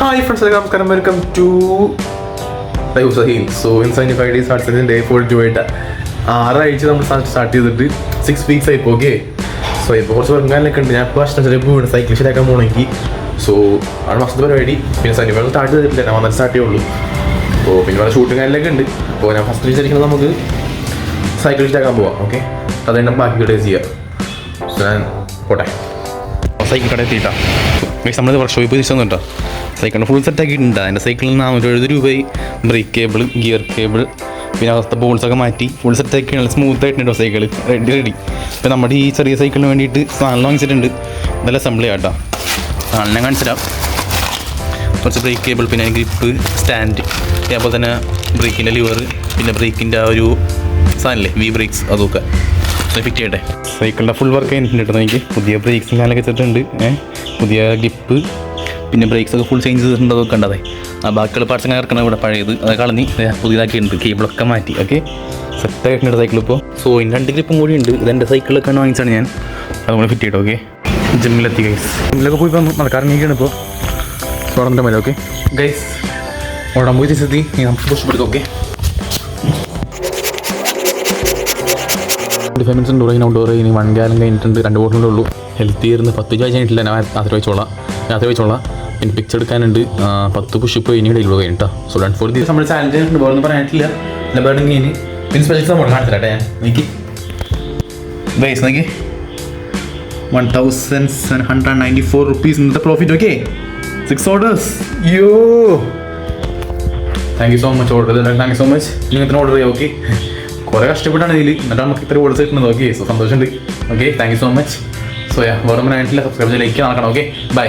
Hi friends, welcome to Life Sahil. So in 75 days starts in day 42 ആയിട്ട് 6 ആഴ്ച നമ്മൾ start ചെയ്തിട്ട് 6 weeks ആയിപ്പോൾ okay. So ഇപ്പോൾ കുറച്ച് വർക്കാനൊക്കെ ഉണ്ട്. ഞാൻ ഇപ്പോൾ അഷ്ടം ചിലപ്പോൾ സൈക്കിൾ ശരിയാക്കാൻ പോകണമെങ്കിൽ സോ ആണ് മാസത്തെ പരിപാടി. പിന്നെ സൈനിക സ്റ്റാർട്ട് ചെയ്തിട്ടില്ല, ഞാൻ വന്നിട്ട് സ്റ്റാർട്ട് ചെയ്യുള്ളൂ. അപ്പോൾ പിന്നെ വേറെ ഷൂട്ടിംഗ് കാര്യങ്ങളൊക്കെ ഉണ്ട്. അപ്പോൾ ഞാൻ ഫസ്റ്റ് വിചാരിക്കുന്നത് നമുക്ക് സൈക്കിൾ ശരിയാക്കാൻ പോവാം ഓക്കെ. അത് തന്നെ ബാക്കി കിട്ടുക ചെയ്യാം. സോ ഞാൻ പോട്ടെ സൈക്കിൾ കട എത്തിയിട്ടാ നമ്മളിത് വർക്ക്ഷോപ്പിൽ പോയി തിരിച്ചൊന്നും കേട്ടോ. സൈക്കിളിന് ഫുൾ സെറ്റ് ആക്കിയിട്ടുണ്ട്. അതിൻ്റെ സൈക്കിളിൽ 470 രൂപയായി. ബ്രേക്ക് കേബിൾ, ഗിയർ കേബിൾ, പിന്നെ അവസ്ഥ ബോൾസൊക്കെ മാറ്റി ഫുൾ സെറ്റ് ആക്കിയാണ്. സ്മൂത്ത് ആയിട്ടുണ്ടോ സൈക്കിൾ, റെഡി. ഇപ്പോൾ നമ്മുടെ ഈ ചെറിയ സൈക്കിളിന് വേണ്ടിയിട്ട് സാധനം വാങ്ങിച്ചിട്ടുണ്ട്. നല്ല അസംബ്ലി ആട്ടോ. സാധനം കാണിച്ചിടാം. കുറച്ച് ബ്രേക്ക് കേബിൾ, പിന്നെ ഗ്രിപ്പ്, സ്റ്റാൻഡ്, അതേപോലെ തന്നെ ബ്രേക്കിൻ്റെ ലിവർ, പിന്നെ ബ്രേക്കിൻ്റെ ആ ഒരു സാധനമില്ലേ വി ബ്രേക്സ്, അതൊക്കെ ഫിറ്റ് ചെയ്യട്ടെ. സൈക്കിളിൻ്റെ ഫുൾ വർക്ക് കഴിഞ്ഞിട്ടുണ്ട്. എനിക്ക് പുതിയ ബ്രേക്സും കാലൊക്കെ വെച്ചിട്ടുണ്ട്. പുതിയ ഗ്രിപ്പ്, പിന്നെ ബ്രേക്സ് ഒക്കെ ഫുൾ ചേഞ്ച് ചെയ്തിട്ടുണ്ട്. അതൊക്കെ ഉണ്ടതെ. ആ ബാക്കിയുള്ള പാർട്സ് അങ്ങനെ ഇറക്കണം. ഇവിടെ പഴയത് അത് കളഞ്ഞ് പുതിയതാക്കിയിട്ടുണ്ട്. കേബിളൊക്കെ മാറ്റി ഓക്കെ. സെറ്റായിട്ടുണ്ട് സൈക്കിൾ ഇപ്പോൾ. സോ ഇനി 2 ഗ്രിപ്പും കൂടി ഉണ്ട്. ഇതെൻ്റെ സൈക്കിളൊക്കെ വാങ്ങിച്ചാണ് ഞാൻ. അതുകൊണ്ട് ഫിറ്റ് ചെയ്തു ഓക്കെ. ജിമ്മിലെത്തി ഗൈസ്. ജിമ്മിലൊക്കെ പോയി വന്നു നടക്കാറിങ്ങിയാണ് ഇപ്പോൾ. ഓടേണ്ട മതി ഓക്കെ ഗൈസ്. ഓടാൻ പോയി തിരിച്ചെത്തി. നമുക്ക് പുഷ്പെടുക്കാം ഓക്കെ. 25 മിനിറ്റ്സ് ഉണ്ട് ഔട്ട്ഡോർ. ഇനി 1 ഗാലൻ കഴിഞ്ഞിട്ടുണ്ട്. 2 ബോട്ടിലേ ഉള്ളൂ. ഹെൽത്തി ആയിരുന്നു. 10 ചോദിച്ചു കഴിഞ്ഞിട്ടില്ല. ഞാൻ രാത്രി വെച്ചോളാം. പിന്നെ പിക്ചർ എടുക്കാനുണ്ട്. 10 പുഷിപ്പ് ഇനി ഇടയിലുള്ളൂ കഴിഞ്ഞിട്ടോ. സോ ഡൺ ഫോർ ദിവസം നമ്മൾ ചാലഞ്ച് ഉണ്ട്. വേറൊന്നും പറയാനിട്ടില്ല. എല്ലാം വേണമെങ്കിൽ ഇനി പിന്നെ സ്പെഷ്യൽ നമ്മൾ കാണിച്ചിട്ടെ. നോക്കി ഗൈസ്, നോക്കി 1794 rupees ഇന്നത്തെ പ്രോഫിറ്റ് ഓക്കെ. 6 orders. യോ thank you so much. Thank you so much. നിങ്ങൾ ഓർഡർ ചെയ്യാം ഓക്കെ. കുറേ കഷ്ടപ്പെട്ടാണ് ഇതിൽ, എന്നിട്ട് നമുക്ക് ഇത്ര ഓർഡേഴ്സ് കിട്ടുന്നത് ഓക്കെ. സോ സന്തോഷമുണ്ട് okay. Thank you so much. So വേറെ പറയാനിട്ടില്ല. സബ്സ്ക്രൈബ് ചെയ്ത് ലൈക്ക് നടക്കണം ഓക്കെ. ബൈ.